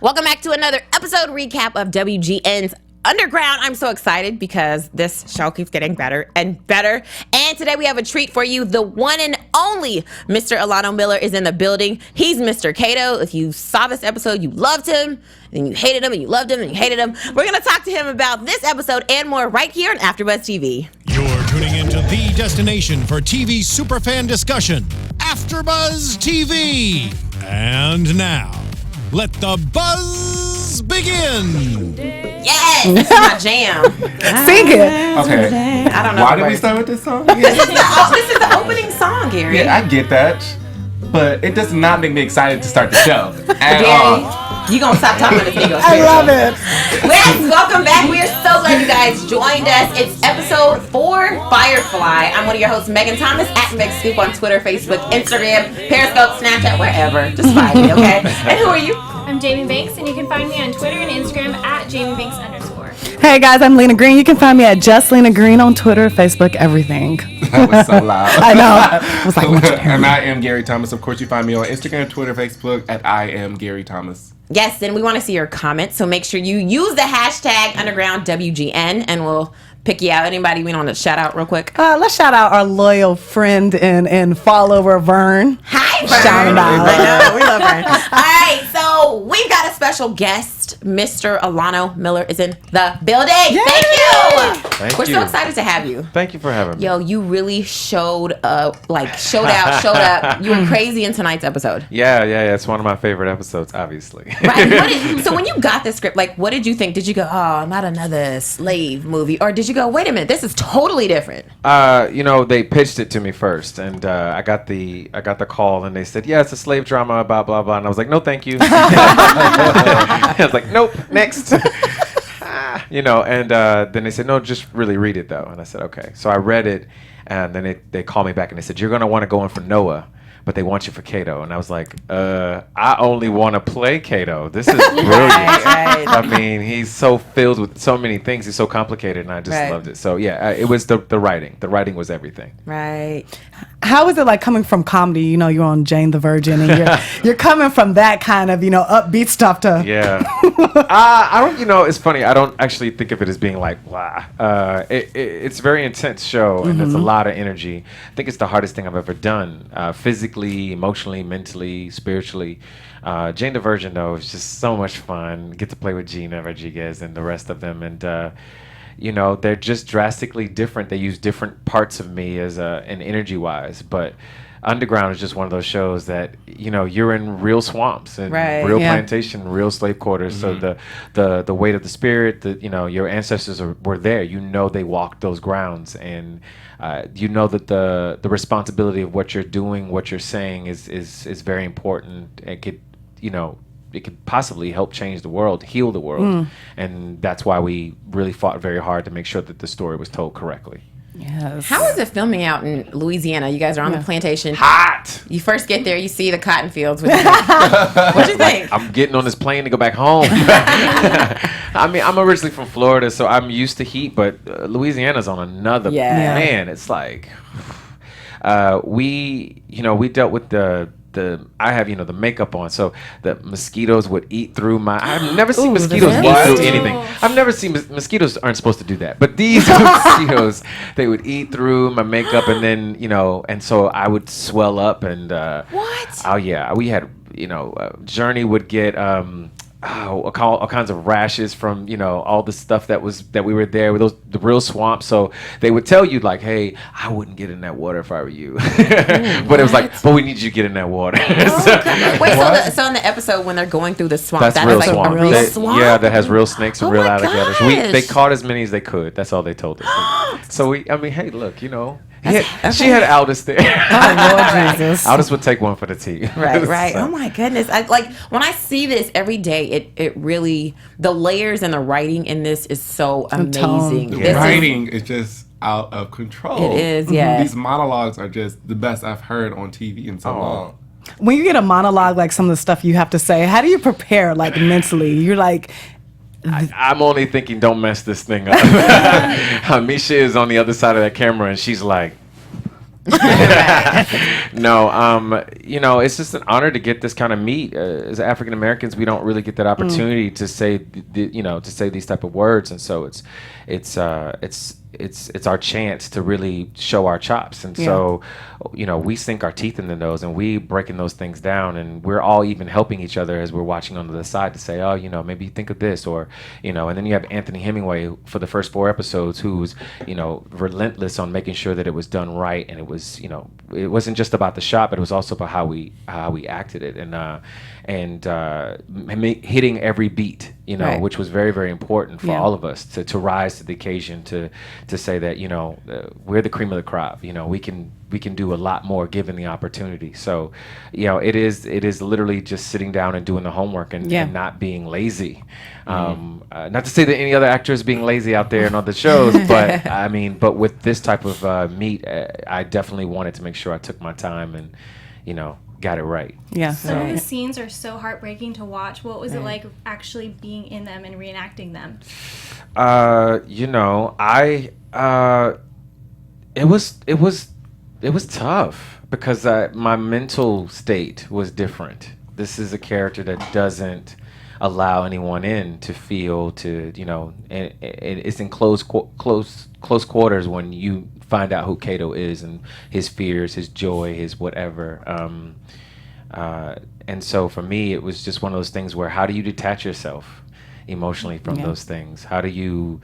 Welcome back to another episode recap of WGN's Underground. I'm so excited because this show keeps getting better and better. And today we have a treat for you. The one and only Mr. Alano Miller is in the building. He's Mr. Cato. If you saw this episode, you loved him, then you hated him, and you loved him, and you hated him. We're going to talk to him about this episode and more right here on AFTERBUZZ TV. You're tuning into the destination for TV superfan discussion, AFTERBUZZ TV. And now, let the buzz begin. Yes, this is my jam. Sing it. Okay. I don't know. Why did we start with this song? This is the opening song, Gary. Yeah, I get that. But it does not make me excited to start the show at all. You gonna stop talking about this nigga? I love it. Yes, welcome back. We are so glad you guys joined us. It's episode 4, Firefly. I'm one of your hosts, Megan Thomas, at MegScoop on Twitter, Facebook, Instagram, Periscope, Snapchat, wherever. Just find me, okay? And who are you? I'm Jamie Banks, and you can find me on Twitter and Instagram at JamieBanks_. Hey guys, I'm Lina Green. You can find me at Just Lina Green on Twitter, Facebook, everything. That was so loud. I know. I was like, and I am Gary Thomas. Of course, you find me on Instagram, Twitter, Facebook at I am Gary Thomas. Yes, and we want to see your comments, so make sure you use the hashtag UndergroundWGN, and we'll pick you out. Anybody we want to shout out real quick? let's shout out our loyal friend and follower, Vern. Hi, Vern. Shout him out. I know, we love Vern. All right, so we've got a special guest. Mr. Alano Miller is in the building. Yay! Thank you. Thank We're you. so excited to have you. Thank you for having me. Yo, you really showed up. Showed up. You were crazy in tonight's episode. Yeah. It's one of my favorite episodes, obviously. Right. So when you got the script, what did you think? Did you go, oh, not another slave movie? Or did you go, wait a minute, this is totally different? They pitched it to me first, and I got the call, and they said, yeah, it's a slave drama about blah blah, and I was like, no, thank you. I was like, nope, next. And then they said, no, just really read it though, and I said, okay. So I read it, and then they called me back and they said, you're gonna want to go in for Noah, but they want you for Cato. And I was like, I only want to play Cato. This is brilliant. Right. I mean, he's so filled with so many things. He's so complicated, and I just loved it. So yeah, it was the writing. The writing was everything. Right. How is it like coming from comedy? You're on Jane the Virgin, and you're coming from that kind of upbeat stuff to. Yeah. I don't. It's funny. I don't actually think of it as being like blah. It's a very intense show, and there's a lot of energy. I think it's the hardest thing I've ever done, physically, emotionally, mentally, spiritually. Jane the Virgin, though, is just so much fun. Get to play with Gina Rodriguez and the rest of them, and they're just drastically different. They use different parts of me as and energy-wise, but Underground is just one of those shows that you're in real swamps and real plantation, real slave quarters. So the weight of the spirit, your ancestors were there. They walked those grounds, and that the responsibility of what you're doing, what you're saying is very important. It could it could possibly help change the world, heal the world, and that's why we really fought very hard to make sure that the story was told correctly. Yes. How is it filming out in Louisiana? You guys are on the plantation. Hot! You first get there, you see the cotton fields. What'd you think? I'm getting on this plane to go back home. I mean, I'm originally from Florida, so I'm used to heat, but Louisiana's on another. Man, it's like we dealt with I have the makeup on, so the mosquitoes would eat through my. I've never seen mosquitoes eat through anything. I've never seen mosquitoes aren't supposed to do that, but these mosquitoes, they would eat through my makeup, and then and so I would swell up, and what? Oh yeah, we had Journey would get all kinds of rashes from all the stuff that we were there with the real swamps. So they would tell you like, hey, I wouldn't get in that water if I were you. But it was like, but we need you to get in that water. Wait, so in the episode when they're going through the swamp, that's real swamp. A real swamp? Yeah, that has real snakes and real alligators. Gosh. They caught as many as they could. That's all they told us. So hey, look, she had Aldous there. Oh, Lord Jesus. Aldous would take one for the team. Right. So. Oh my goodness. When I see this every day, it really, the layers and the writing in this is so amazing. The writing is just out of control. It is, yeah. These monologues are just the best I've heard on TV in so long. When you get a monologue, like some of the stuff you have to say, how do you prepare mentally? You're like, I'm only thinking, don't mess this thing up. Misha is on the other side of that camera, and she's like, No, you know, it's just an honor to get this kind of meet. As African Americans, we don't really get that opportunity to say, to say these type of words, and so it's our chance to really show our chops. And so, you know, we sink our teeth into those, and we breaking those things down, and we're all even helping each other as we're watching on the side to say, oh, you know, maybe think of this, or, you know. And then you have Anthony Hemingway for the first 4 episodes, who's, you know, relentless on making sure that it was done right, and it was, you know, it wasn't just about the shot, but it was also about how we acted it, and hitting every beat, you know, which was very, very important for all of us to rise to the occasion, to say that, you know, we're the cream of the crop. You know, we can do a lot more given the opportunity. So, you know, it is literally just sitting down and doing the homework and not being lazy. Not to say that any other actor is being lazy out there in other shows, but I mean, but with this type of meet, I definitely wanted to make sure I took my time and, you know, got it right. Yeah. Some of the scenes are so heartbreaking to watch. What was it like actually being in them and reenacting them? You know, it was tough because my mental state was different. This is a character that doesn't allow anyone in to feel, to, you know, and it's in close quarters when you find out who Kato is and his fears, his joy, his whatever. And so for me, it was just one of those things where, how do you detach yourself emotionally from those things? How do you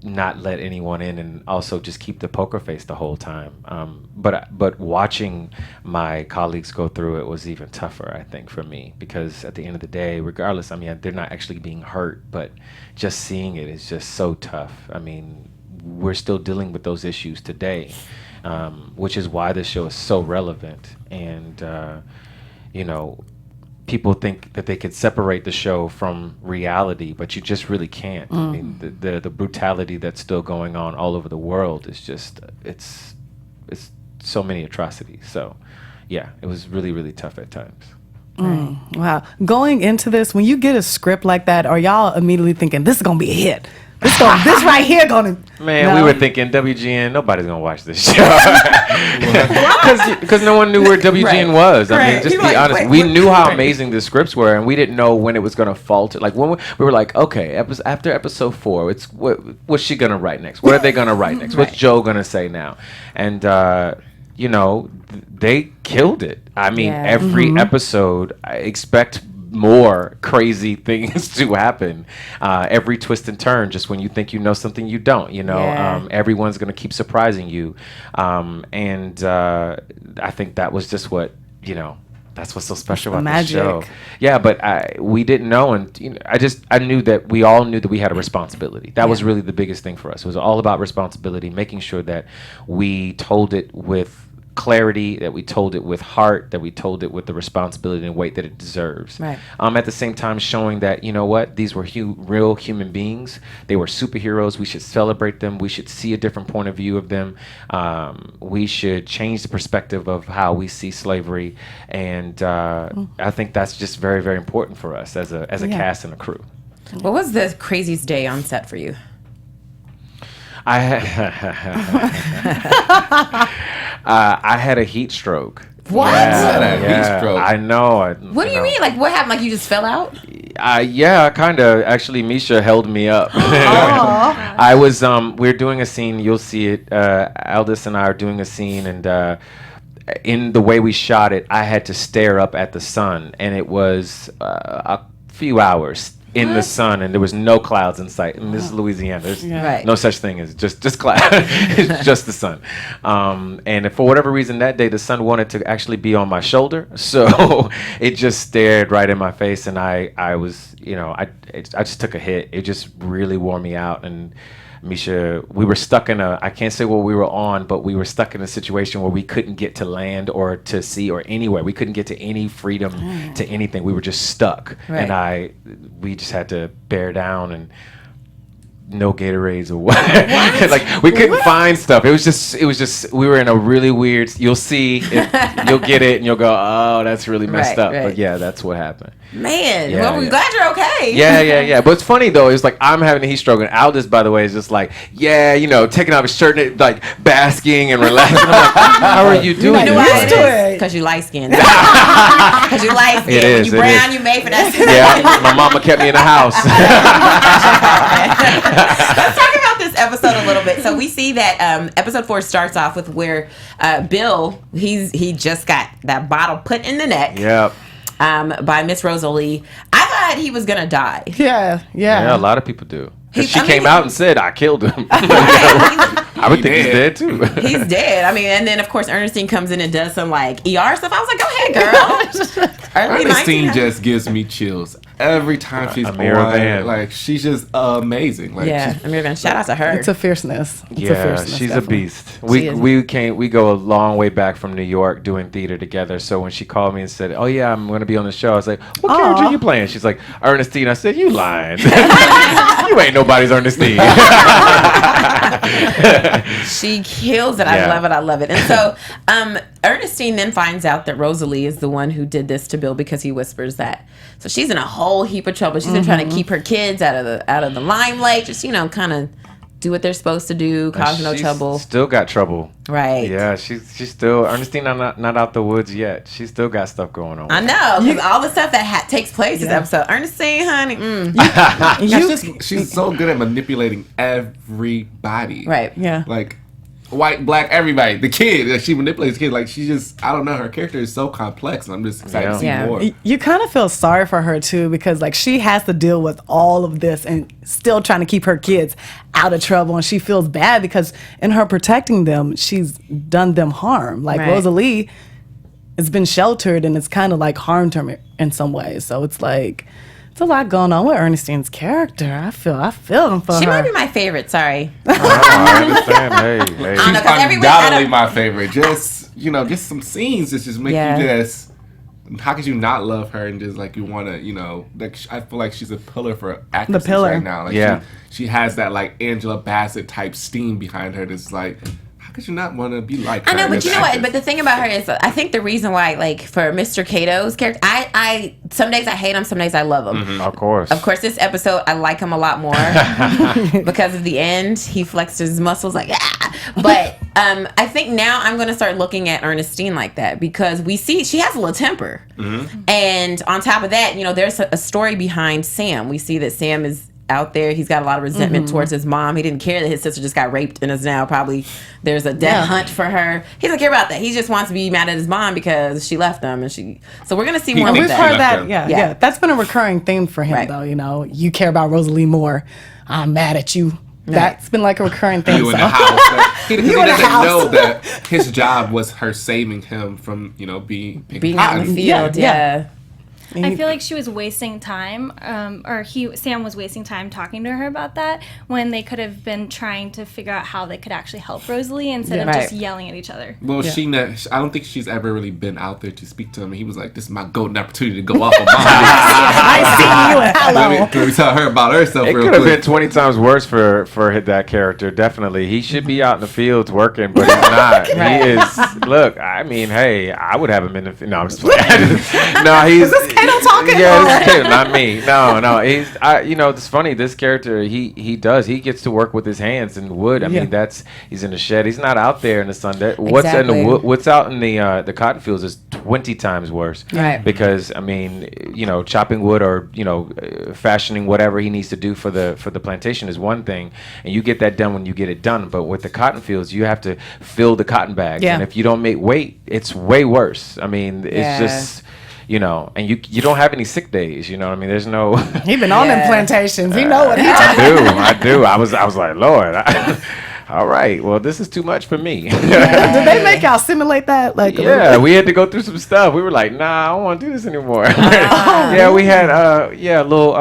not let anyone in, and also just keep the poker face the whole time? But watching my colleagues go through it was even tougher, I think, for me, because at the end of the day, regardless, I mean, they're not actually being hurt, but just seeing it is just so tough. I mean, we're still dealing with those issues today, which is why this show is so relevant. And, you know, people think that they could separate the show from reality, but you just really can't. I mean, the brutality that's still going on all over the world is just, it's so many atrocities. So, yeah, it was really, really tough at times. Wow. Going into this, when you get a script like that, are y'all immediately thinking, this is going to be a hit? This right here going to... Man, we were thinking, WGN, nobody's going to watch this show. Because no one knew where WGN was. I mean, just to be honest, we knew how amazing the scripts were, and we didn't know when it was going to falter. Like, when we were like, okay, after episode 4, it's what's she going to write next? What are they going to write next? What's Joe going to say now? And, you know, they killed it. I mean, every episode, I expect more crazy things to happen. Every twist and turn, just when you think you know something, you don't, you know. Everyone's going to keep surprising you. And I think that was just what, you know, that's what's so special about this show. Yeah, but we didn't know, and you know, I knew that we all knew that we had a responsibility. That was really the biggest thing for us. It was all about responsibility, making sure that we told it with clarity, that we told it with heart, that we told it with the responsibility and weight that it deserves. Right. At the same time, showing that, you know what, these were real human beings. They were superheroes. We should celebrate them. We should see a different point of view of them. We should change the perspective of how we see slavery. And I think that's just very, very important for us as a cast and a crew. What was the craziest day on set for you? I had a heat stroke. What? Heat stroke. I know. What do you mean? Like, what happened? Like, you just fell out? Yeah, kind of. Actually, Misha held me up. I was, we're doing a scene. You'll see it. Aldous and I are doing a scene, and in the way we shot it, I had to stare up at the sun, and it was a few hours in the sun, and there was no clouds in sight. And this is Louisiana. There's no such thing as just cloud. It's just the sun. And for whatever reason that day, the sun wanted to actually be on my shoulder, so it just stared right in my face, and I was, you know, I just took a hit. It just really wore me out. And Misha, we were stuck in I can't say what we were on, but we were stuck in a situation where we couldn't get to land or to sea or anywhere. We couldn't get to any freedom, to anything. We were just stuck. And we just had to bear down. And no Gatorades or what. Like we couldn't find stuff. It was just we were in a really weird. You'll see, you'll get it, and you'll go, oh, that's really messed up. Right. But yeah, that's what happened. Man, Yeah, well, we're yeah. glad you're okay. Yeah. But it's funny though. It's like I'm having a heat stroke, and Aldous, by the way, is just like, taking off his shirt, and like basking and relaxing. I'm like, how are you doing? You know this? why used to it. Because you light skinned. Because you light skinned. It When is, you it brown, is. you made for that. Yeah, my mama kept me in the house. Let's talk about this episode a little bit. So we see that episode 4 starts off with where Bill, he just got that bottle put in the neck. Yep. By Miss Rosalie. I thought he was gonna die. Yeah. Yeah, a lot of people do. 'Cause He- she I mean, came out and said, I killed him. I would think he's dead too. He's dead. I mean, and then of course Ernestine comes in and does some like ER stuff. I was like, go ahead, girl. Early Ernestine 1900s. just gives me chills every time she's Amira on. Van. Like she's just amazing. Like Yeah, she's, I'm gonna shout out to her. It's a fierceness. It's a Yeah, fierceness, she's definitely. a beast. She is. We go a long way back from New York doing theater together. So when she called me and said, "Oh yeah, I'm going to be on the show," I was like, "What character are you playing?" She's like, "Ernestine." I said, "You lying? You ain't nobody's Ernestine." She kills it. Yeah. I love it. And so Ernestine then finds out that Rosalie is the one who did this to Bill because he whispers that. So she's in a whole heap of trouble. She's been trying to keep her kids out of the limelight, just kind of do what they're supposed to do, cause no She's trouble. Still got trouble. Right. Yeah, she's still Ernestine. Not out the woods yet. She's still got stuff going on. I know, because all the stuff that takes place this episode. Ernestine, honey. she's so good at manipulating everybody. Right. Yeah. Like white, black, everybody. The kid, like, she manipulates the kid. Like she just, I don't know. Her character is so complex, and I'm just excited to see Yeah. more. You kind of feel sorry for her too, because like she has to deal with all of this and still trying to keep her kids out of trouble, and she feels bad because in her protecting them, she's done them harm. Like Right. Rosalie has been sheltered and it's kind of like harmed her in some ways. So it's like it's a lot going on with Ernestine's character. I feel for She her. might be my favorite. Sorry. I understand. Hey. I don't know, She's 'cause every week undoubtedly I don't- my favorite. Just just some scenes that just make Yeah. you just. How could you not love her and just like you want to like I feel like she's a pillar for actresses pillar. right now. Like Yeah. she has that like Angela Bassett type steam behind her. That's like how could you not want to be like her? I know, but as you an know what? actress? But the thing about her is, I think the reason why, like, for Mr. Cato's character, I some days I hate him, some days I love him. Of course. Of course, this episode I like him a lot more because of the end. He flexed his muscles like ah. But I think now I'm going to start looking at Ernestine like that because we see she has a little temper, and on top of that, there's a story behind Sam. We see that Sam is out there. He's got a lot of resentment towards his mom. He didn't care that his sister just got raped and is now probably there's a death hunt for her. He doesn't care about that. He just wants to be mad at his mom because she left him so we're gonna see more thinks of We've she that. heard left that. him. Yeah, Yeah. yeah. That's been a recurring theme for him, Right. though. You care about Rosalie more. I'm mad at you. That's been like a recurring theme. you in so. the house. Like, he You in the doesn't house. know that his job was her saving him from Being out in the field, Yeah. I feel like she was wasting time, Sam was wasting time talking to her about that when they could have been trying to figure out how they could actually help Rosalie instead of Right. just yelling at each other. Well, I don't think she's ever really been out there to speak to him. He was like, "This is my golden opportunity to go off on mom." I see you and hello. Let me tell her about herself It real could have been quick. 20 times worse for that character. Definitely, he should be out in the fields working, but he's not. He is. Look, I mean, hey, I would have him in the. No, I'm just playing. No, he's. Is this Kato talking? Yeah, this is Kato, not me. No. He's. It's funny. This character, he gets to work with his hands in wood. I mean, he's in the shed. He's not out there in the sun. What's in Exactly. the wood? What's out in the cotton fields is 20 times worse. Right. Because I mean, chopping wood or fashioning whatever he needs to do for the plantation is one thing, and you get that done when you get it done. But with the cotton fields, you have to fill the cotton bags, Yeah. and if you don't make weight, it's way worse. I mean, it's Yeah. just. And you don't have any sick days. I mean, there's no. He been on them Yeah. plantations. He know what he talking. I do. I was like, Lord. All right. Well, this is too much for me. Did they make y'all simulate that? Like, a little Yeah, bit? we had to go through some stuff. We were like, nah, I don't want to do this anymore. Yeah, we had a little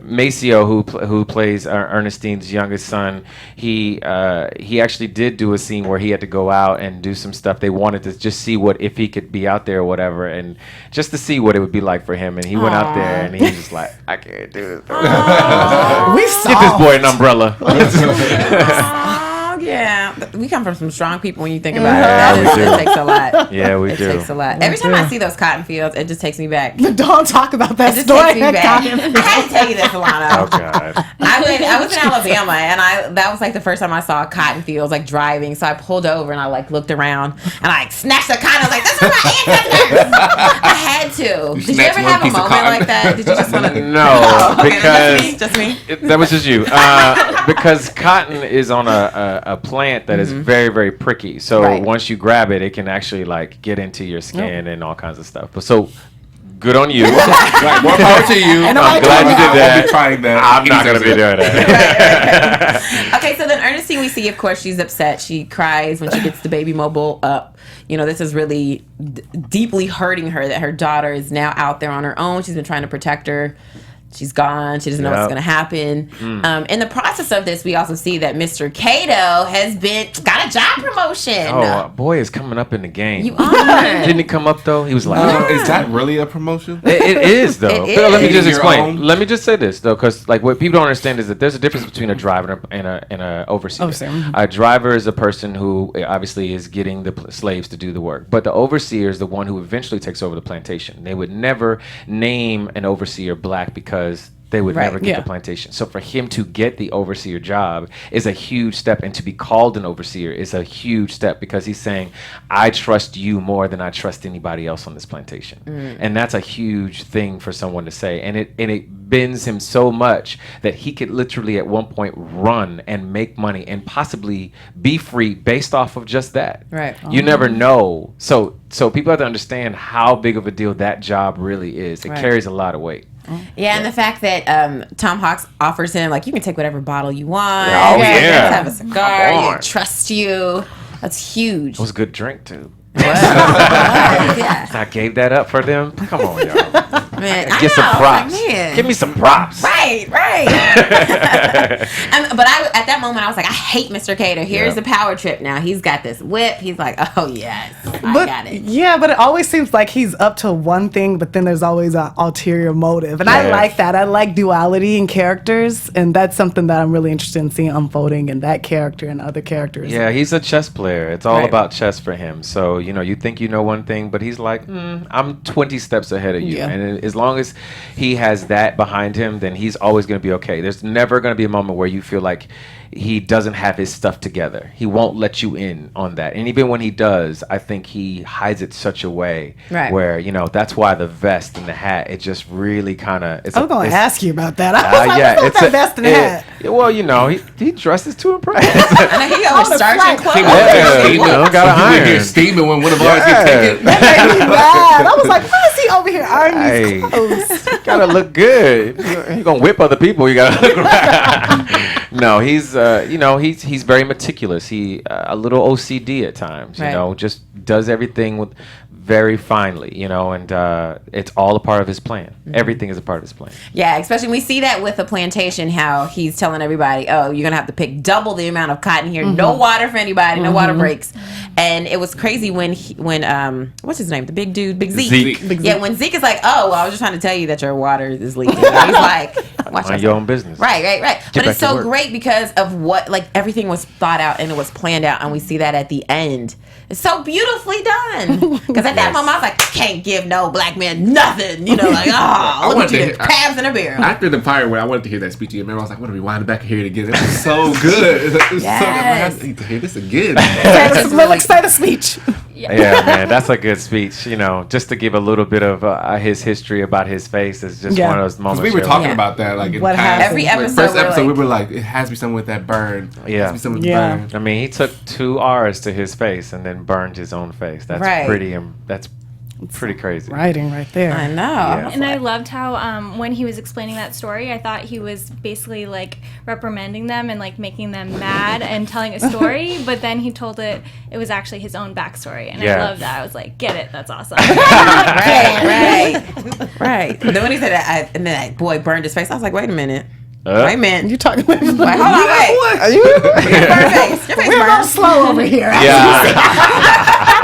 Maceo, who plays Ernestine's youngest son, he actually did do a scene where he had to go out and do some stuff. They wanted to just see if he could be out there or whatever, and just to see what it would be like for him. And he went out there and he was just like, I can't do this. Get this boy an umbrella. Yeah, we come from some strong people when you think about it. It takes a lot. Yeah, we it do. It takes a lot. Every time I see those cotton fields, it just takes me back. Don't talk about that It just story. takes me back. I had to tell you this, Alano. Oh God. I was in Alabama, and that was like the first time I saw cotton fields, like driving. So I pulled over and I like looked around and I snatched the cotton. I was like, "This is my ancestors." I had to. Did you ever have a moment like that? Did you just want to? No, Okay, because just me. that was just you. Because cotton is on a plant that is very, very pricky. So Right. once you grab it, it can actually like get into your skin and all kinds of stuff. But so good on you. Right, more power to you. I'm glad you did I that. won't be trying that. I'm not going to be doing that. Okay, so then Ernestine, we see, of course, she's upset. She cries when she gets the baby mobile up. You know, this is really deeply hurting her that her daughter is now out there on her own. She's been trying to protect her. She's gone. She doesn't know what's going to happen. In the process of this, we also see that Mr. Cato has got a job promotion. Oh, boy is coming up in the game. You are. Didn't he come up though? He was like, Is that really a promotion? It is though. It But let me is. just Your explain. own? Let me just say this though, because like what people don't understand is that there's a difference between a driver and a overseer. A driver is a person who obviously is getting the slaves to do the work, but the overseer is the one who eventually takes over the plantation. They would never name an overseer black because they would never get the plantation. So for him to get the overseer job is a huge step, and to be called an overseer is a huge step because he's saying, I trust you more than I trust anybody else on this plantation. And that's a huge thing for someone to say. And it bends him so much that he could literally at one point run and make money and possibly be free based off of just that. Right. You never know. So people have to understand how big of a deal that job really is. It carries a lot of weight. Yeah, and the fact that Tom Hawks offers him, like, you can take whatever bottle you want. Oh, Let's yeah. have a cigar. Come You on. trust you. That's huge. It was a good drink too. Yeah. I gave that up for them. Come on, y'all. Man, Get some I know. props. Like, man. Give me some props. Right. But at that moment, I was like, I hate Mr. Cater. Here's the power trip now. He's got this whip. He's like, oh, yes, I got it. Yeah, but it always seems like he's up to one thing, but then there's always an ulterior motive. And I like that. I like duality in characters, and that's something that I'm really interested in seeing unfolding in that character and other characters. Yeah, he's a chess player. It's all about chess for him. So, you think you know one thing, but he's like, I'm 20 steps ahead of you. Yeah. And as long as he has that behind him, then he's always going to be okay. There's never going to be a moment where you feel like he doesn't have his stuff together. He won't let you in on that. And even when he does, I think he hides it such a way where, that's why the vest and the hat, it just really kind of... I was going to ask you about that. I was like, what's that vest and hat? Well, he dresses to impress. I know he always sergeant clothes. Gotta You iron. hear steaming when one of ours gets taken. That made me mad. I was like, why is he over here ironing these clothes? You gotta look good. You're gonna whip other people. You gotta look right. No, he's he's very meticulous. He a little OCD at times. Just does everything with very finely. And it's all a part of his plan. Everything is a part of his plan. Yeah, especially we see that with the plantation, how he's telling everybody, oh, you're going to have to pick double the amount of cotton here. No water for anybody. No water breaks. And it was crazy when what's his name? The big dude, Big Zeke. Yeah, when Zeke is like, oh, well, I was just trying to tell you that your water is leaking. And he's like, watch Mind your own business. Right. Get But it's back to so work. great because of what, like, everything was thought out and it was planned out. And we see that at the end. It's so beautifully done. Because at that moment, I was like, I can't give no black man nothing. Look at you, crabs in a barrel. After the firework, I wanted to hear that speech again. Remember, I was like, I want to rewind it back and hear it again. It was so good. It was so good. I need to hear this again. It's really exciting speech. Yeah, man, that's a good speech. Just to give a little bit of his history about his face is just one of those moments. We were you're talking like, about that, like in What past, happened? Every like, episode, first we're episode, like- we were like, it has to be something with that burn. It has to be something with the burn. I mean, he took 2 R's to his face and then burned his own face. That's Right. pretty. That's Pretty crazy. Writing right there. I know. And I loved how when he was explaining that story, I thought he was basically like reprimanding them and like making them mad and telling a story. But then he told it was actually his own backstory, and I love that. I was like, get it? That's awesome. right. But then when he said that, and then that boy burned his face, I was like, wait a minute. Wait a minute. You talking about? Wait, hold on, wait. Are you? Your face We're going burned. slow over here. Yeah.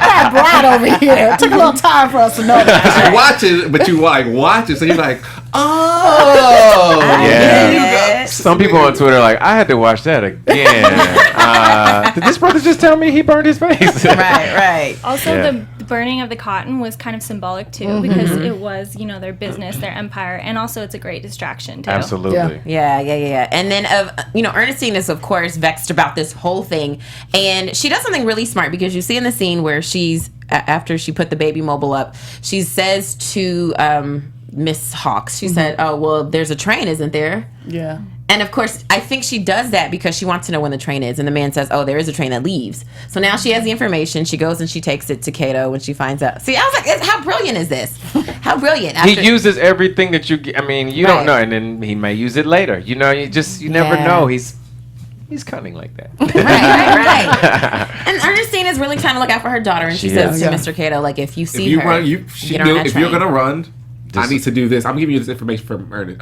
That bride over here. It took a little time for us to know that. You watch it, but you like watch it, so you're like, oh, Yeah. Some people on Twitter are like, I had to watch that again. Did this brother just tell me he burned his face? Right. Also, Yeah. the burning of the cotton was kind of symbolic too, because it was, their business, their empire, and also it's a great distraction too. Absolutely. Yeah. Yeah. And then, Ernestine is, of course, vexed about this whole thing. And she does something really smart, because you see in the scene where she's, after she put the baby mobile up, she says to Miss Hawks, she said, oh, well, there's a train, isn't there? Yeah. And of course, I think she does that because she wants to know when the train is. And the man says, oh, there is a train that leaves. So now she has the information. She goes and she takes it to Cato when she finds out. See, I was like, how brilliant is this? How brilliant. He uses everything that you don't know, and then he may use it later. You never know. He's cunning like that. Right. And Ernestine is really trying to look out for her daughter. And she says to Mr. Cato, like, if you see her, she knew if you're gonna run, I need to do this. I'm giving you this information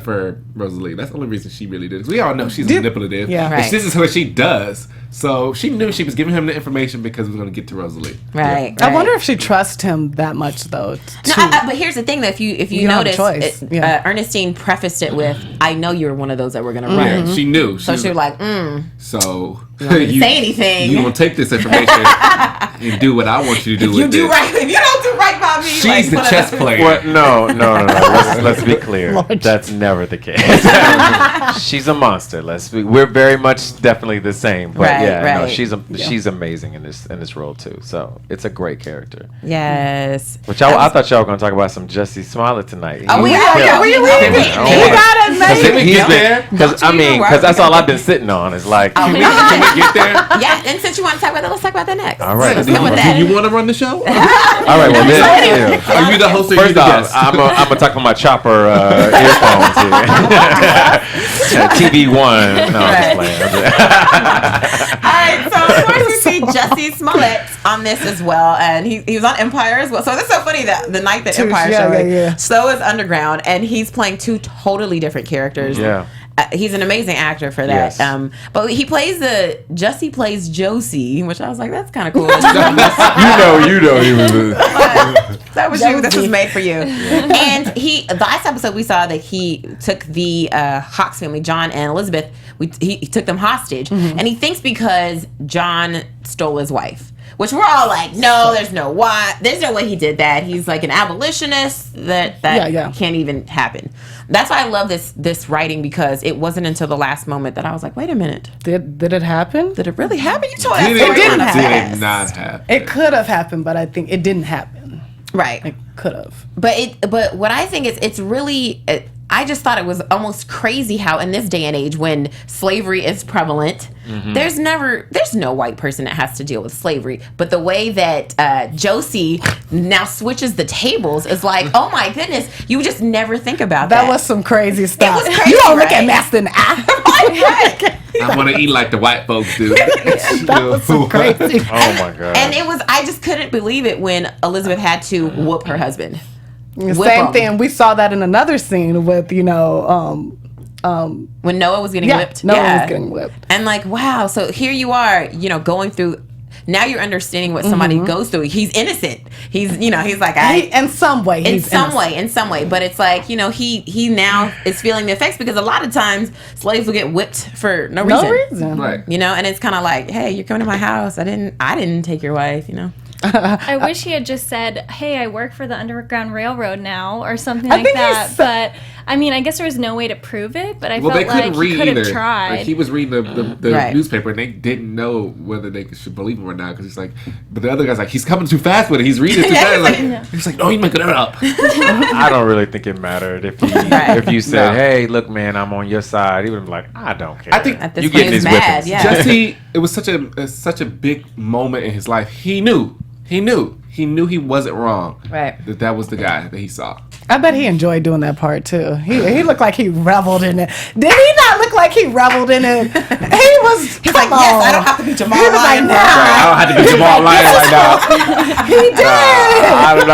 for Rosalie. That's the only reason she really did it. We all know she's manipulative. Yeah. Right. This is what she does. So she knew she was giving him the information because we were going to get to Rosalie. Right. I wonder if she trusts him that much, though. But here's the thing, though. If you don't have a notice, choice. Ernestine prefaced it with, "I know you're one of those that we're gonna run." Yeah, she knew. So she was like, So you want me to say anything? You gonna take this information and do what I want you to do with it. If you don't do right by me. She's the chess player. What? No. Let's be clear. That's never the case. She's a monster. We're very much definitely the same. But no, she's amazing in this role too. So it's a great character. Yes. Which I thought y'all were gonna talk about some Jussie Smollett tonight. Oh, we are. Where you leaving? You got it, man. Can we get there? Because that's all I've been sitting on. Is like, Can we get there? Yeah. And since you want to talk about that, let's talk about that next. all right. Let's go with Do that. you want to run the show? All right. Well, then, Are you the host or you first the off, guest? I'm gonna talk on my chopper earphones here. TV One. No, I'm just playing. All right, so of course we see Jussie Smollett on this as well, and he was on Empire as well. So that's so funny that the night that Empire showed, so is Underground, and he's playing two totally different characters. Yeah. He's an amazing actor for that. Yes. But Jussie plays Josie, which I was like, that's kind of cool. you know he was. That was you. This was made for you. And the last episode we saw that he took the Hawks family, John and Elizabeth. He took them hostage, and he thinks because John stole his wife. Which we're all like, no, there's no way he did that. He's like an abolitionist. That can't even happen. That's why I love this writing, because it wasn't until the last moment that I was like, wait a minute. Did it happen? Did it really happen? You told us it didn't happen. Did not happen. It could have happened, but I think it didn't happen. Right. It could have. But what I think is it's really I just thought it was almost crazy how in this day and age when slavery is prevalent, there's no white person that has to deal with slavery. But the way that Josie now switches the tables is like, oh my goodness, you just never think about that. That was some crazy stuff. It was crazy, you don't look right? at Master in the eye. I want to eat like the white folks do. That was some crazy. Oh my god. And I just couldn't believe it when Elizabeth had to whoop her husband. Same thing. We saw that in another scene with, when Noah was getting whipped. Noah was getting whipped. And like, wow, so here you are, going through. Now you're understanding what somebody goes through. He's innocent. He's like, in some way. In some way. But it's like, he now is feeling the effects, because a lot of times slaves will get whipped for no reason. Right. And it's kind of like, hey, you're coming to my house. I didn't take your wife. I wish he had just said, hey, I work for the Underground Railroad now, or something like that. But I mean, I guess there was no way to prove it, but I felt like he could have tried. Like, he was reading the newspaper, and they didn't know whether they should believe him or not, because he's like, but the other guy's like, he's coming too fast with it. He's reading it too fast. He's like, no, he's making it up. I don't really think it mattered if you said, hey, look, man, I'm on your side. He would have been like, I don't care. I think at this you point getting he's these mad. whippings. Yeah. Jesse, it was such a big moment in his life. He knew. he knew he wasn't wrong. Right. That was the guy that he saw. I bet he enjoyed doing that part too. He looked like he reveled in it. Did he not look like he reveled in it? He was. He's like, yes, I don't have to be Jamal He was like, Lyon. nah. Right, I don't have to be Jamal Lyon right now. He did. I don't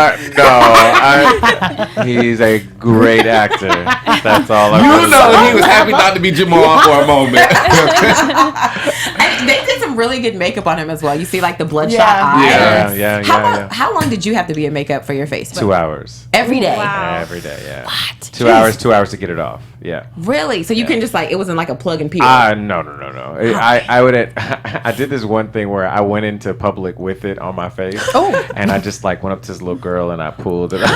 know. He's a great actor. That's all I'm You gonna know say. he was happy not to be Jamal for a moment. And they did some really good makeup on him as well. You see, like the bloodshot Yeah. eyes. Yeah. How long did you have to be in makeup for your face? 2 hours. Every day. Wow. Every day, yeah. What? 2 hours, 2 hours to get it off. Yeah. Really? So you can just like, it wasn't like a plug and peel. No. I did this one thing where I went into public with it on my face. Oh. And I just like went up to this little girl and I pulled it off.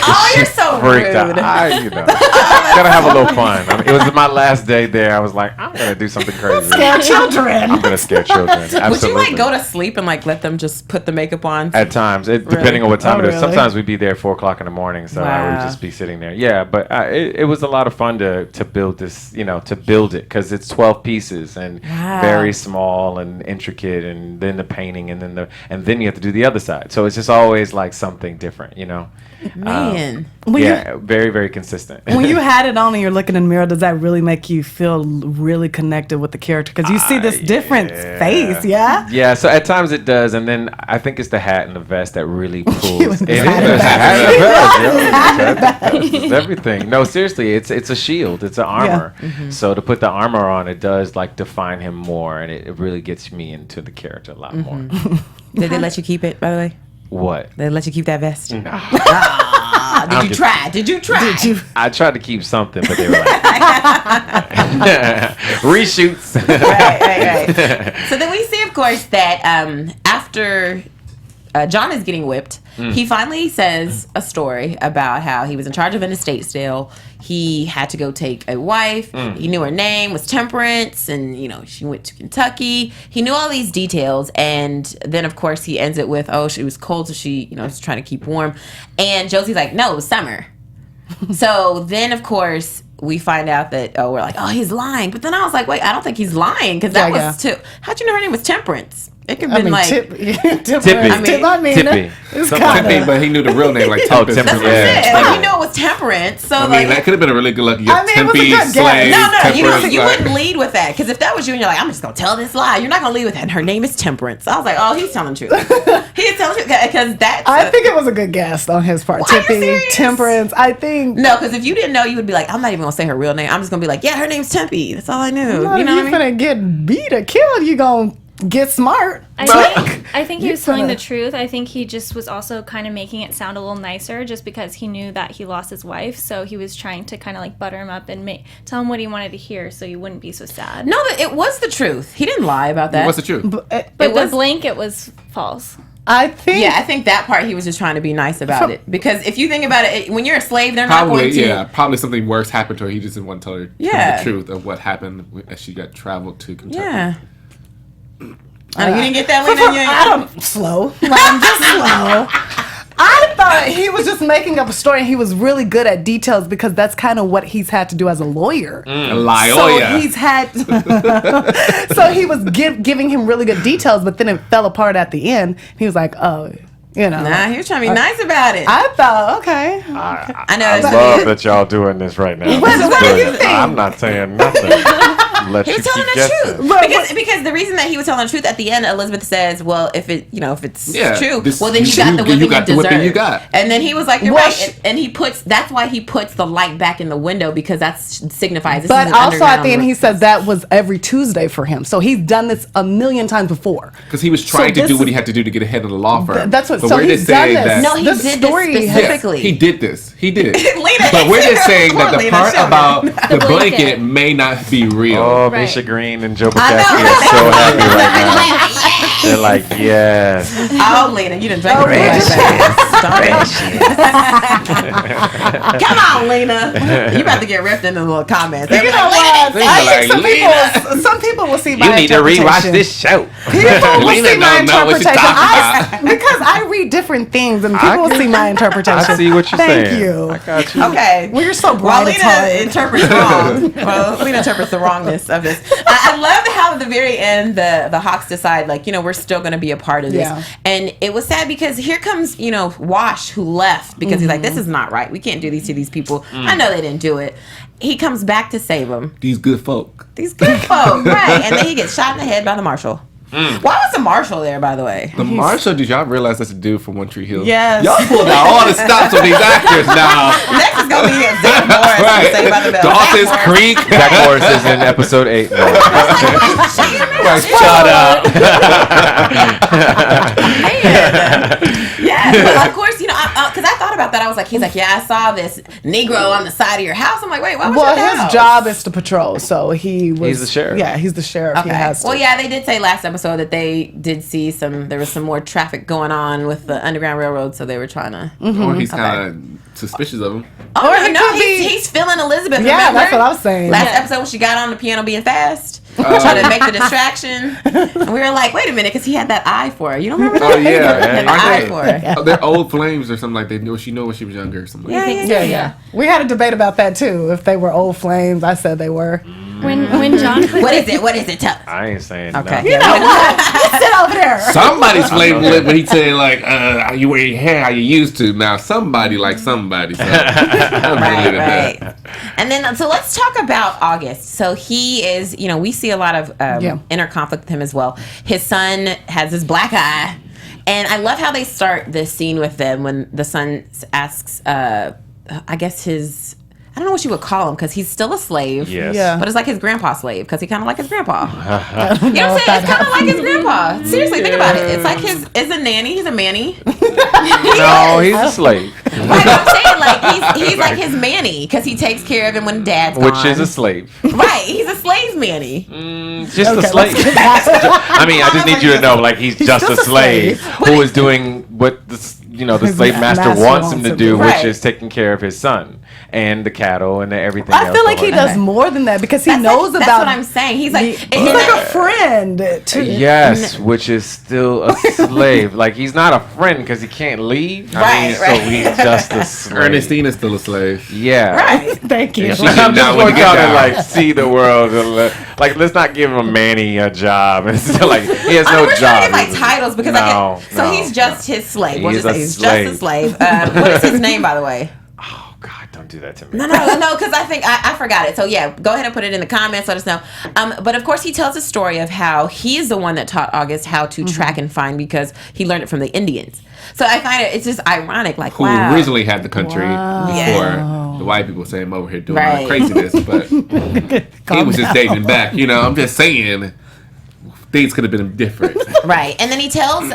Oh, you're so Freaked rude. out. Gotta have a little fun. I mean, it was my last day there. I was like, I'm gonna do something crazy. Scare children. I'm gonna scare children. Absolutely. Would you like go to sleep and like let them just put the makeup on? At times, depending on what time Oh, it is. really? Sometimes we'd be there 4 o'clock in the morning, so I would Wow. just be sitting there. Yeah, but it was a lot of fun to build this, to build it, because it's 12 pieces and Wow. very small and intricate, and then the painting, and then you have to do the other side. So it's just always like something different, Man. Yeah, very, very consistent. When you had it on and you're looking in the mirror, does that really make you feel really connected with the character? Because you see this different face, yeah? Yeah, so at times it does, and then I think it's the hat and the vest that really pulls. was It is hat the and hat and the vest, yo. It's everything. No, seriously, it's a shield. It's an armor. So to put the armor on, it does like define him more, and it really gets me into the character a lot more. Did they let you keep it, by the way? What? They let you keep that vest? No. Did you try? Did you try? I tried to keep something, but they were like reshoots. Right. So then we see, of course, that after John is getting whipped, he finally says a story about how he was in charge of an estate sale. He had to go take a wife. He knew her name was Temperance, and she went to Kentucky. He knew all these details, and then of course he ends it with, "Oh, she was cold, so she was trying to keep warm." And Josie's like, "No, it was summer." So then, of course, we find out that we're like, "Oh, he's lying." But then I was like, "Wait, I don't think he's lying, because that was too." How'd you know her name was Temperance? It could have been like Tippy. Tippy. Tippy. It's kind Tippy, but he knew the real name, like Tempest. Temperance. That's Yeah. it. Like, you know it was Temperance. So I mean, like, that could have been a really good lucky I mean, it was a Tempe, good guess. slave, no, Temperance, you like- wouldn't lead with that, because if that was you and you're like, I'm just gonna tell this lie, you're not gonna lead with that. And her name is Temperance. I was like, oh, he's telling the truth. He is telling the truth, because that's. I think it was a good guess on his part. Are you Tippy, serious? Temperance. I think. No, because if you didn't know, you would be like, I'm not even gonna say her real name. I'm just gonna be like, yeah, her name's Tempe. That's all I knew. If You know what I mean? finna get beat or killed, you gonna get smart. I think he was telling the finna- truth. I think he just was also kind of making it sound a little nicer, just because he knew that he lost his wife. So he was trying to kind of like butter him up and tell him what he wanted to hear, so he wouldn't be so sad. No, it was the truth. He didn't lie about that. What's the truth? but it the was- blanket was false. I think. Yeah, I think that part he was just trying to be nice about it. Because if you think about it, when you're a slave, they're not Probably, going to. yeah. Probably something worse happened to her. He just didn't want to tell her Yeah. the truth of what happened as she got traveled to Kentucky. Yeah. Oh, you didn't get that, Lena? You ain't- Slow. Like, I'm just slow. I thought he was just making up a story, and he was really good at details, because that's kind of what he's had to do as a lawyer. A lie. So Oh, yeah. he's had. So he was giving him really good details, but then it fell apart at the end. He was like, "Oh, Nah, he was trying to be nice about it. I thought, okay. I know. I it's love that y'all doing this right now. What This is do you brilliant. think? I'm not saying nothing. Let He you was telling keep the guessing. truth. Because the reason that he was telling the truth at the end, Elizabeth says, "Well, if it's Yeah, true, this- well then you you- got the whipping you got the you whipping deserve." you got. And then he was like, "You're Well, right," and that's why he puts the light back in the window, because that signifies. This But is an also at the end, underground- he said that was every Tuesday for him. So he's done this a million times before. Because he was trying to this do what he is- had to do to get ahead of the law firm. That's what. But So we're he's just done saying this. that- No, he this did story this has- specifically. He did this. He did. Lena, But we're just saying Come that on, the Lena, part show me. about the blanket. blanket may not be real. Oh, Right. Misha Green and Joe I know. Bukowski are so happy right now. They're like, yes. Oh, Lena, you done drank it right fast. Come on, Lena. You about to get ripped into the little comments. They You be know like, what? They I be think like, some people will see my You need to rewatch interpretation. this show. People will Lena see my don't know what she's interpretation. talking Because I read different things, and people will see my interpretation. I see what you're Thank saying. you. I got you. Okay. Well, you're so Well, bright. Lena interprets wrong. Well, Lena interprets the wrongness of this. I love how at the very end the Hawks decide, like, we're we're still going to be a part of this. Yeah. And it was sad because here comes, Wash, who left because he's like, this is not right. We can't do these to these people. I know they didn't do it. He comes back to save them. These good folk. These good folk, right? And then he gets shot in the head by the marshal. Why was the marshal there, by the way? The marshal, did y'all realize that's a dude from One Tree Hill? Yes. Y'all pulled out all the stops on these actors now. Next is going to be Zach Morris from Saved by the Bell. Dawson's Creek. Zach Morris is in episode 8. Shut up. Yeah, but of course, because I thought about that. I was like, he's like, yeah, I saw this Negro on the side of your house. I'm like, wait, why was Well, your house? his job is to patrol, so he's the sheriff. Yeah, he's the sheriff. Okay. He has to. Well, yeah, they did say last episode that they did see there was some more traffic going on with the Underground Railroad, so they were trying to. Or he's kind of suspicious of him. Oh, Or no, he no, could be- he's feeling Elizabeth. Yeah, remember? that's what I was saying. Last episode when she got on the piano being fast, trying to make the distraction, and we were like, wait a minute, because he had that eye for her. You don't remember that? Oh, yeah. He had the eye Aren't for her. they? They're old flames or something like that. She knew when she was younger or something. Yeah, Like Yeah. We had a debate about that too. If they were old flames, I said they were. When John What is it? What is it? Tell us. I ain't saying Okay. nothing. You know what? You sit over there. Somebody's flame lit when he said like, you wear your hair how you used to. Now somebody like somebody. So I'm Right, related to that. right. And then, so let's talk about August. So he is, we see a lot of inner conflict with him as well. His son has this black eye. And I love how they start this scene with them when the son asks, I guess I don't know what you would call him because he's still a slave. Yes. Yeah. But it's like his grandpa slave because he kind of like his grandpa. I don't You know know what if I'm saying? It's that kind of like happened. his grandpa. Seriously, think about it. It's like it's a nanny. He's a manny. No, he's a slave. Right, I'm saying like he's like his manny because he takes care of him when dad's gone. Which is a slave. Right, he's a slave's manny. Just a Okay, slave. let's get back to that. I mean, I just need you to know, like, he's just a just a slave slave. who is doing what the His slave master master wants him to do, Right. which is taking care of his son and the cattle and everything I else. feel like he going does on. more than that because he That's knows that's about. what I'm saying. He's like He's like a friend to. Yes, which is still a slave. Like, he's not a friend because he can't leave. Right, So right. he's just a slave. Ernestine is still a slave. Yeah. right. Thank you. Yeah, she- I'm just Down when want you y'all get to down. like see the world. Like, let's not give him Manny a job. It's still like he has I no mean, we're trying to job. get like titles because so he's just his slave. We'll He's just say a he's just a slave. What is his name, by the way? Oh God, don't do that to me. No, because I think I forgot it. So yeah, go ahead and put it in the comments. Let us know. But of course, he tells a story of how he is the one that taught August how to track and find because he learned it from the Indians. So I find it's just ironic, like Who wow. originally had the country before Yeah. the white people saying I'm over here doing all Right. that craziness, but he was just dating back. I'm just saying things could have been different. Right, and then he tells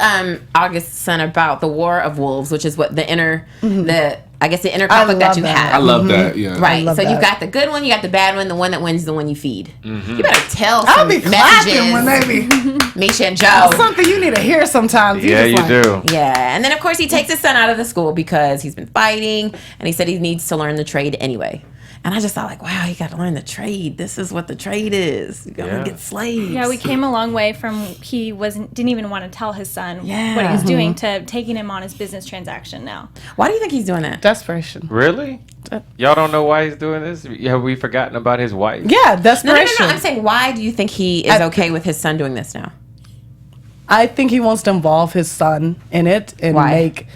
August's son about the War of Wolves, which is what the inner conflict that love you that. have. I love that. Yeah. Right, love so you've that. got the good one, you got the bad one. The one that wins, the one you feed. You better tell I'll some be clapping when messages, maybe Misha and Joe. something you need to hear sometimes. Yeah, you just like, do. Yeah, and then of course he takes his son out of the school because he's been fighting, and he said he needs to learn the trade anyway. And I just thought, like, wow, you got to learn the trade. This is what the trade is. You got to Yeah. get slaves. Yeah, we came a long way from he didn't even want to tell his son what Yeah. he was doing to taking him on his business transaction now. Why do you think he's doing that? Desperation. Really? Y'all don't know why he's doing this? Have we forgotten about his wife? Yeah, No, desperation. I'm saying, why do you think he is okay with his son doing this now? I think he wants to involve his son in it and Why? make.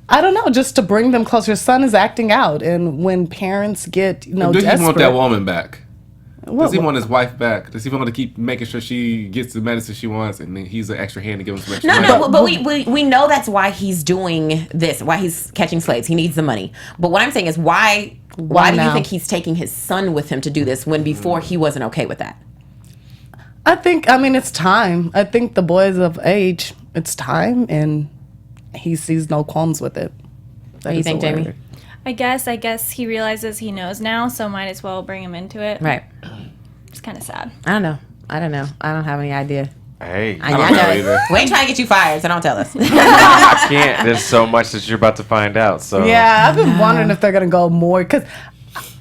I don't know, just to bring them closer. His son is acting out, and when parents get Does desperate, he want that woman back? What- Does he want his wife back? Does he want to keep making sure she gets the medicine she wants, and then he's an extra hand to give him some extra money? No, but we know that's why he's doing this, why he's catching slaves. He needs the money. But what I'm saying is why do you now? think he's taking his son with him to do this when before he wasn't okay with that? I mean, it's time. I think the boy is of age. It's time, and he sees no qualms with it. What do you think, Jamie? I guess he realizes he knows now, so might as well bring him into it. Right. It's kind of sad. I don't know. I don't have any idea. Hey, I don't know. know either. We ain't trying to get you fired, so don't tell us. I can't. There's so much that you're about to find out. So Yeah, I've been wondering if they're gonna go more because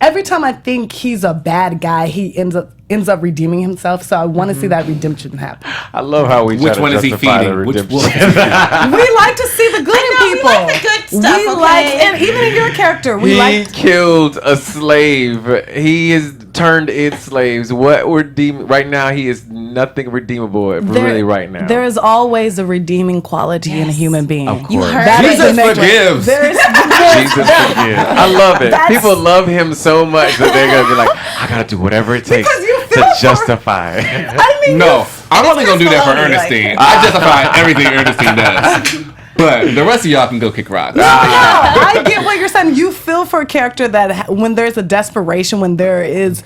every time I think he's a bad guy, he ends up redeeming himself. So I want to see that redemption happen. I love how we Which try one to is he justify the feeding? Which redemption. wolf is he feeding? We like to see the good in we people. like the good stuff, We okay? like, and even in your character, we He like. killed a slave. He has turned its slaves. What redeem right now? He is nothing redeemable. Really, right now. There is always a redeeming quality in a human being. Of You course. heard That it. is the Jesus nature. forgives. Jesus forgives. I love it. That's- People love him so much that they're gonna be like, I gotta do whatever it takes Because you to feel for- justify. I mean, No, I'm only gonna do that for Maloney, like- Ernestine. I justify everything Ernestine does. But the rest of y'all can go kick rocks. No, I get what you're saying. You feel for a character that when there's a desperation, when there is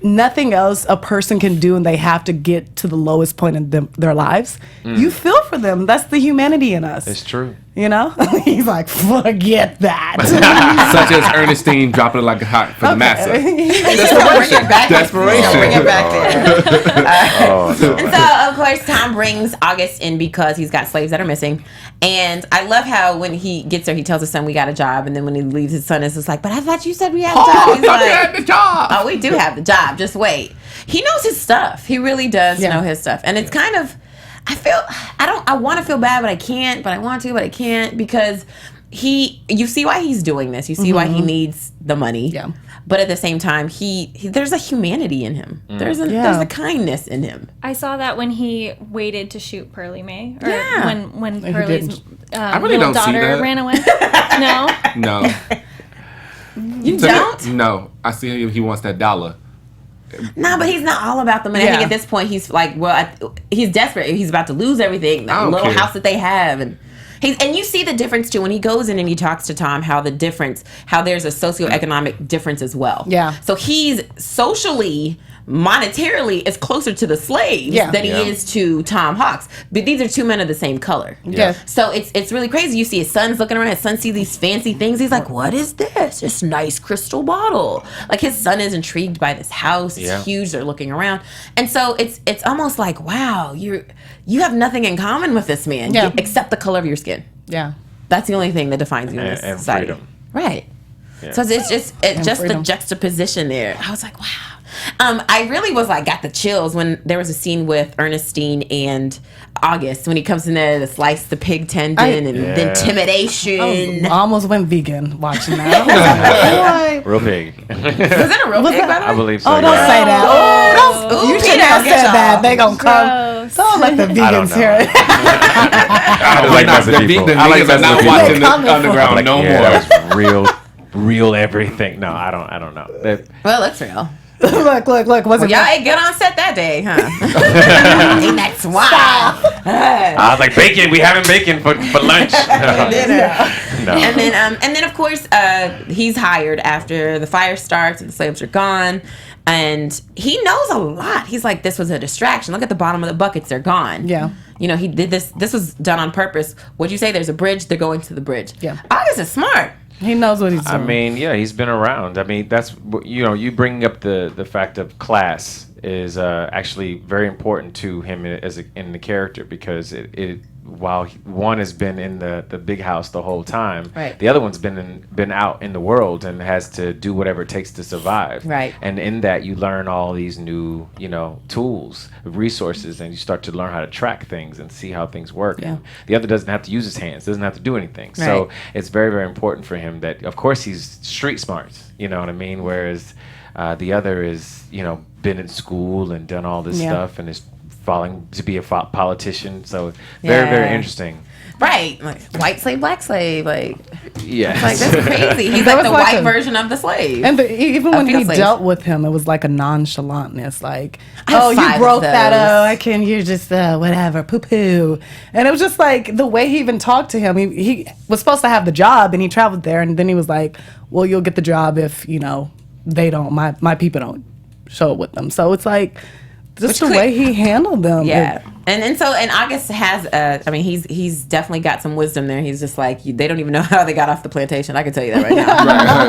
nothing else a person can do and they have to get to the lowest point in their lives, you feel for them. That's the humanity in us. It's true. You know? He's like, forget that. Such as Ernestine dropping it like a hot for the massa. Bring it back. Desperation. Bring it back there. Oh, no. And so, of course, Tom brings August in because he's got slaves that are missing. And I love how when he gets there, he tells his son, we got a job. And then when he leaves, his son is just like, but I thought you said we had a job. Oh, He's I like, had the job. oh, we do have the job. Just wait. He knows his stuff. He really does know his stuff. And it's kind of, I want to feel bad, but I can't. But I want to, but I can't, because you see why he's doing this. You see why he needs the money. Yeah. But at the same time, there's a humanity in him. There's a kindness in him. I saw that when he waited to shoot Pearly May, or Yeah. when he Pearly's I really little don't see daughter that. ran away. No, No. You don't? No. I see he wants that dollar. No, but he's not all about the money. I think Yeah. at this point he's like, he's desperate. He's about to lose everything, I that don't little care. house that they have, and you see the difference too when he goes in and he talks to Tom. How there's a socioeconomic difference as well. Yeah. So he's socially, monetarily is closer to the slaves than he is to Tom Hawks. But these are two men of the same color. Yeah. So it's really crazy. You see his son's looking around. His son sees these fancy things. He's like, "What is this? This nice crystal bottle." Like his son is intrigued by this house. It's huge. They're looking around, and so it's almost like, wow, you have nothing in common with this man except the color of your skin. Yeah. That's the only thing that defines you in this And society. freedom. Right. So it's just the freedom. juxtaposition there. I was like, wow. I really was like, got the chills when there was a scene with Ernestine and August when he comes in there to slice the pig tendon and the intimidation. I almost went vegan watching that. I was like, boy. Real big. Was that a real pig, by the way? I believe so. Oh, don't say that. Oh, don't, You ooh, should Peter, have I'll get said y'all. that. They gonna come. gross. Don't let the I don't vegans know. hear it. I The like Mesa vegans people. are I like Mesa not people. watching the Coming from- underground Like, no yeah, more. that was real everything. No, I don't know. Well, that's real. look. Was Well, it y'all ate good on set that day, huh? Eating that swine. I was like, bacon. We having bacon for lunch. No. And then of course he's hired after the fire starts and the slaves are gone, and he knows a lot. He's like, this was a distraction. Look at the bottom of the buckets; they're gone. Yeah. You know, he did this. This was done on purpose. What'd you say? There's a bridge. They're going to the bridge. Yeah. August is smart. He knows what he's doing. I mean, yeah, he's been around. I mean, that's you bringing up the fact of class is actually very important to him in the character, because it while one has been in the big house the whole time, Right. the other one's been out in the world and has to do whatever it takes to survive. Right. And in that, you learn all these new tools, resources, and you start to learn how to track things and see how things work. Yeah. And the other doesn't have to use his hands, doesn't have to do anything. So Right. it's very, very important for him that, of course, he's street smart. You know what I mean? Whereas the other is, been in school and done all this Yeah. stuff and is falling to be a politician. So very, very Yeah. interesting. Right. Like white slave, black slave. Like Yes. that's crazy. He's That like the was like white a- version of the slave. And even when female he slaves. dealt with him, it was like a nonchalantness, like, I have "Oh, you 5 broke of that. those. Oh, I can. You're just whatever, poo poo." And it was just like the way he even talked to him. He was supposed to have the job, and he traveled there, and then he was like, "Well, you'll get the job if they don't. My people don't show up with them." So it's like just the way he handled them. Yeah. And August has he's definitely got some wisdom there. He's just like, they don't even know how they got off the plantation. I can tell you that right now.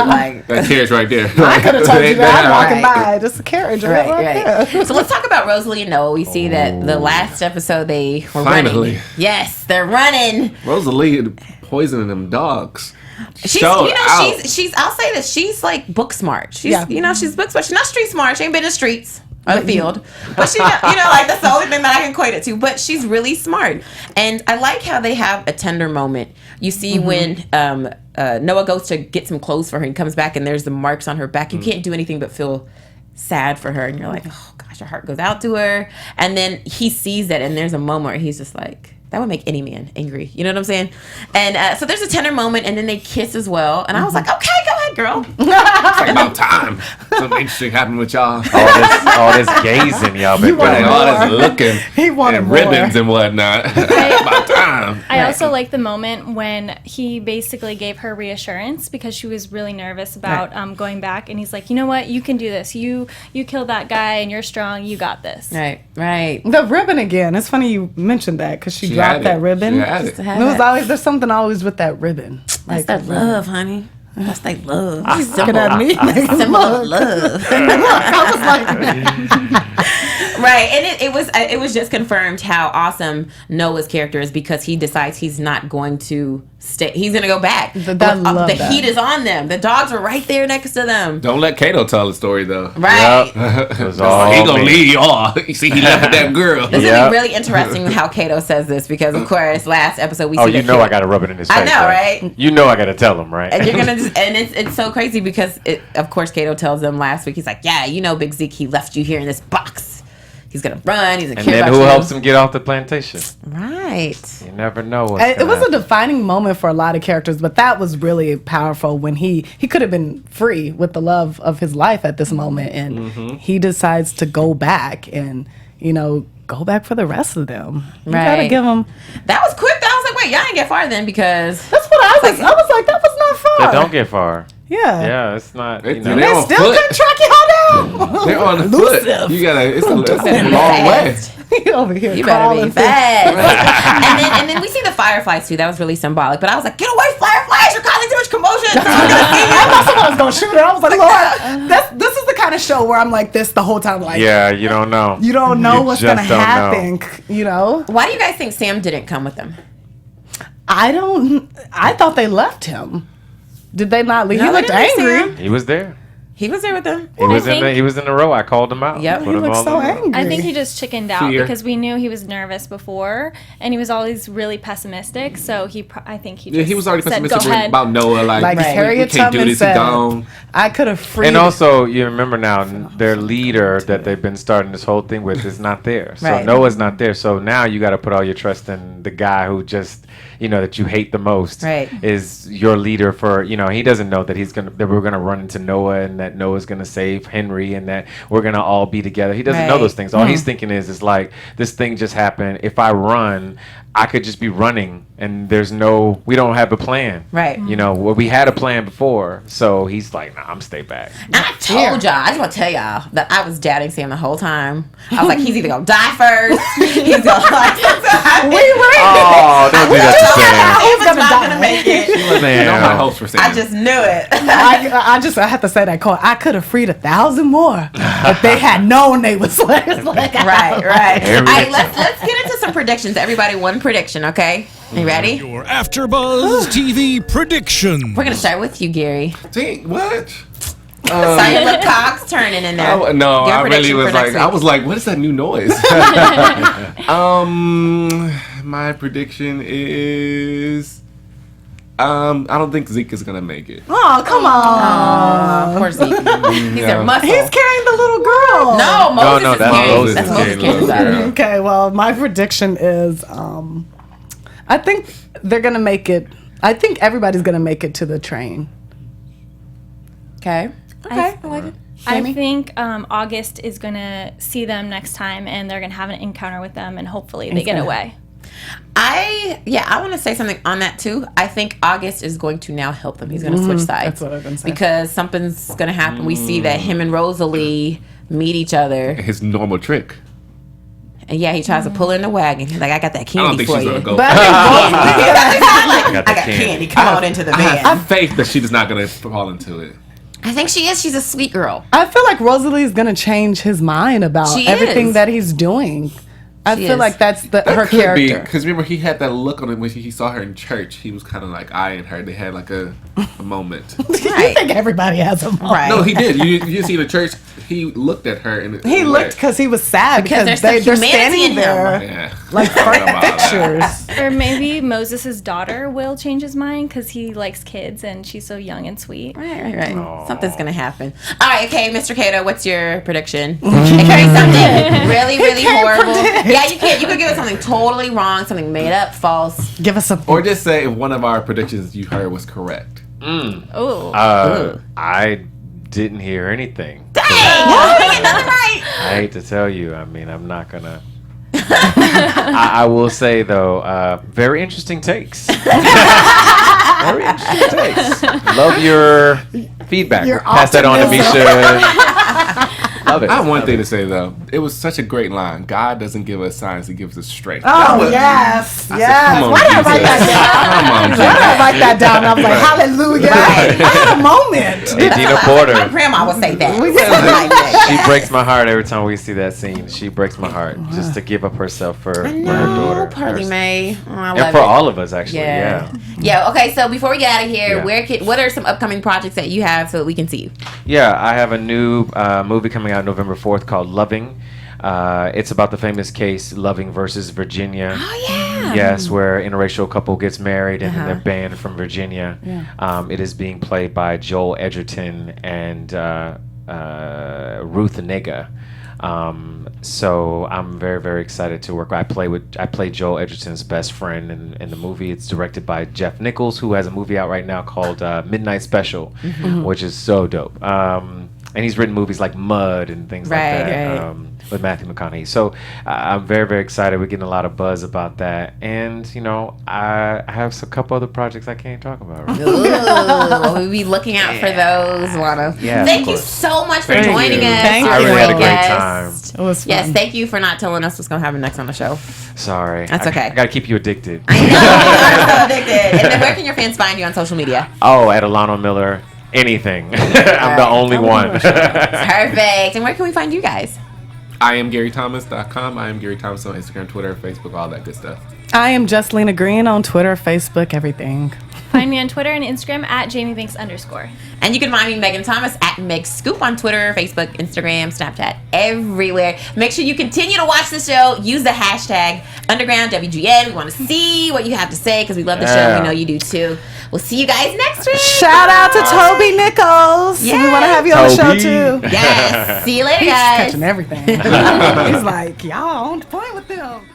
Right. Like, That carriage right there. I could have told you that. I'm walking Right. by, just a carriage right, there. right. So let's talk about Rosalie and Noah. We see that the last episode they were Finally. running. Yes, they're running. Rosalie poisoning them dogs. She's, showed out. she's. I'll say this. She's like book smart. She's, Yeah. she's book smart. She's not street smart. She ain't been in the streets or the field, but she, like that's the only thing that I can equate it to. But she's really smart, and I like how they have a tender moment. You see when Noah goes to get some clothes for her and comes back, and there's the marks on her back. You can't do anything but feel sad for her, and you're like, oh gosh, your heart goes out to her. And then he sees that, and there's a moment where he's just like, that would make any man angry. You know what I'm saying? And so there's a tender moment, and then they kiss as well. And I was like, okay, go ahead, girl. It's like about time. Something interesting happened with y'all. All this gazing y'all been You want doing. more. All this looking He wanted and more. ribbons and whatnot. About time. I also like the moment when he basically gave her reassurance because she was really nervous about going back, and he's like, you know what, you can do this. You killed that guy, and you're strong. You got this. Right. The ribbon again. It's funny you mentioned that because she had dropped that it. ribbon. She had it. And it was always there's something always with that ribbon. That's that love, honey. That's that love. Looking at me. Symbol of love. I was like, Right, and it was just confirmed how awesome Noah's character is because he decides he's not going to stay. He's going to go back. I love the that. heat is on them. The dogs are right there next to them. Don't let Kato tell the story though. Right. Yep. It was all He gonna me. lead y'all. You see, he left with that girl. This Yeah. will be really interesting how Kato says this because, of course, last episode we see Oh, you that know Kato- I got to rub it in his face. I know, right? You know I got to tell him, right? And you're gonna just, and it's so crazy because of course Kato tells them last week, he's like, yeah, Big Zeke, he left you here in this box. He's gonna run. He's gonna And care then about who you. helps him get off the plantation? Right. You never know what's it was a gonna defining moment for a lot of characters, but that was really powerful when he could have been free with the love of his life at this moment, and he decides to go back and go back for the rest of them. You gotta Right. give him. That was quick. I was like, wait, y'all ain't get far then because That's what I was. I was like, that was not far. They don't get far. Yeah. Yeah, it's not. They- You know, they They on still foot. couldn't track y'all down. They're on the foot. You gotta. It's a long way. He over here you better crawling be fast. and then we see the Fireflies too. That was really symbolic. But I was like, get away, Fireflies! You're causing too much commotion. I thought someone was gonna shoot her. I was like, Lord, this is the kind of show where I'm like this the whole time. Like, yeah, you don't know. you don't know what's just gonna don't happen. Why do you guys think Sam didn't come with them? I thought they left him. Did they not leave? No, He they looked didn't leave angry. Sam. He was there. He was there with them. He was think- in the row. I called him out. Yep. Put He him looked all so in the row. angry. I think he just chickened out Fear. because we knew he was nervous before, and he was always really pessimistic. So I think he just Yeah, he was already said, pessimistic "Go ahead." about Noah. Like, Like we Harriet can't do Tubman this. He's said, gone. I could have freed. And also, you remember now, their leader that they've been starting this whole thing with is not there. So Right. Noah's not there. So now you got to put all your trust in the guy who just, that you hate the most. Right. Is your leader for, he doesn't know that that we're gonna run into Noah and that Noah's gonna save Henry and that we're gonna all be together. He doesn't know Right. those things. All he's thinking is like, this thing just happened. If I run, I could just be running and we don't have a plan. Right. Well, we had a plan before. So he's like, nah, I'm stay back. I told y'all. I just want to tell y'all that I was doubting Sam the whole time. I was like, he's either gonna die first. He's gonna Oh, don't do that to Sam. He was not gonna make it. No high hopes for Sam. I just knew it. I have to say that quote. I could have freed 1,000 more if they had known they was like, right. All right, let's get into some predictions. Everybody, one prediction, okay? You ready? Your AfterBuzz TV prediction. We're gonna start with you, Gary. Dang, what? Saw your little cocks turning in there. No, Give a I really prediction was for like, next I week. was like, what is that new noise? My prediction is, I don't think Zeke is gonna make it. oh, come on. Of course, he's their muscle. He's carrying the little girl. No, Moses no, is that's carrying. Moses That's is Moses carrying carrying. little girl. Okay, well, my prediction is I think they're going to make it. I think everybody's going to make it to the train. Okay. Okay, I like it. I think August is gonna see them next time, and they're gonna have an encounter with them, and hopefully they get away. I want to say something on that too. I think August is going to now help them. He's going to switch sides. That's what I've been saying. Because something's going to happen. We see that him and Rosalie meet each other. His normal trick. And yeah, he tries to pull her in the wagon. He's like, I got that I don't candy think for she's you. gonna go. But I I got got the candy. candy. Come on into the I van. have faith that she's not gonna fall into it. I think she is. She's a sweet girl. feel like Rosalie's going to change his mind about She everything is. that he's doing. I She feel is. like that's her Could be, character. because remember he had that look on him when he saw her in church. He was kind of like eyeing her. They had like a moment. I think everybody has a moment. Right. No, he did. You see in the church, he looked at her and He looked because he was sad Because because there's some they're humanity in standing him. there Yeah. like pictures. Or maybe Moses' daughter will change his mind because he likes kids and she's so young and sweet. Right. Something's gonna happen. All right, okay, Mr. Cato, what's your prediction? It could be something really horrible. Yeah, you can. You could give us something totally wrong, something made up, false. Give us a. Or just say if one of our predictions you heard was correct. Oh. I didn't hear anything. Dang! You didn't get nothing right. I hate to tell you. I mean, I'm not gonna. I will say though, very interesting takes. Very interesting takes. Love your feedback. Your Pass that on to Misha. Love it. I have one Love thing it. to say though. It was such a great line. God doesn't give us signs; He gives us strength. Oh yes, said, yes. come on, Why did I write Jesus. that Come on, down? Why did I write that down? I was like, hallelujah. I had a moment. Hey, Dina My Porter. grandma would say that. She breaks my heart every time we see that scene. She breaks my heart just to give up herself for her daughter. Party May. Oh, I love And for it. all of us, actually. Yeah. Yeah. Okay. So before we get out of here, Yeah. what are some upcoming projects that you have so that we can see you? Yeah, I have a new movie coming out November 4th called Loving. It's about the famous case Loving versus Virginia. Oh yeah. Yes, where an interracial couple gets married and they're banned from Virginia. It is being played by Joel Edgerton and Ruth Negga. So I'm very, very excited to work. I play Joel Edgerton's best friend in the movie. It's directed by Jeff Nichols, who has a movie out right now called Midnight Special, which is so dope. And he's written movies like Mud and things like that with Matthew McConaughey. So I'm very, very excited. We're getting a lot of buzz about that. And, you know, I have a couple other projects I can't talk about right now. Ooh, we'll be looking out for those, Lana. Yeah, Thank of you course. so much for Thank joining you. us. Thank You you. were I really had a great guest. time. It was fun. Yes, thank you for not telling us what's going to happen next on the show. Sorry. That's okay. I got to keep you addicted. I know, I'm so addicted. And then where can your fans find you on social media? Oh, at Alano Miller. Anything. I'm the only one. Perfect. And where can we find you guys? I am GaryThomas.com. I am Gary Thomas on Instagram, Twitter, Facebook, all that good stuff. I am just Lina Green on Twitter, Facebook, everything. Find me on Twitter and Instagram at JamieBanks_. And you can find me, Megan Thomas, at Meg Scoop on Twitter, Facebook, Instagram, Snapchat, everywhere. Make sure you continue to watch the show. Use the hashtag UndergroundWGN. We want to see what you have to say because we love the show. We know you do too. We'll see you guys next week. Shout out to Toby Nichols. Yes. We want to have you on the show Toby. too. Yes. See you later, He's guys. catching everything. He's like, y'all on point with them.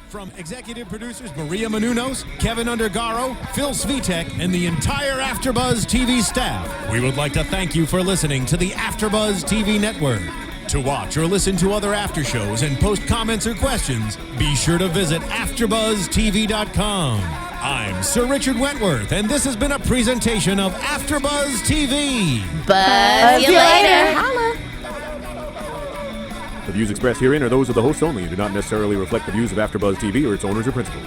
From executive producers Maria Menounos, Kevin Undergaro, Phil Svitek, and the entire AfterBuzz TV staff, we would like to thank you for listening to the AfterBuzz TV network. To watch or listen to other after shows and post comments or questions, be sure to visit AfterBuzzTV.com. I'm Sir Richard Wentworth, and this has been a presentation of AfterBuzz TV. Buzz you later. Holla. The views expressed herein are those of the hosts only and do not necessarily reflect the views of AfterBuzz TV or its owners or principals.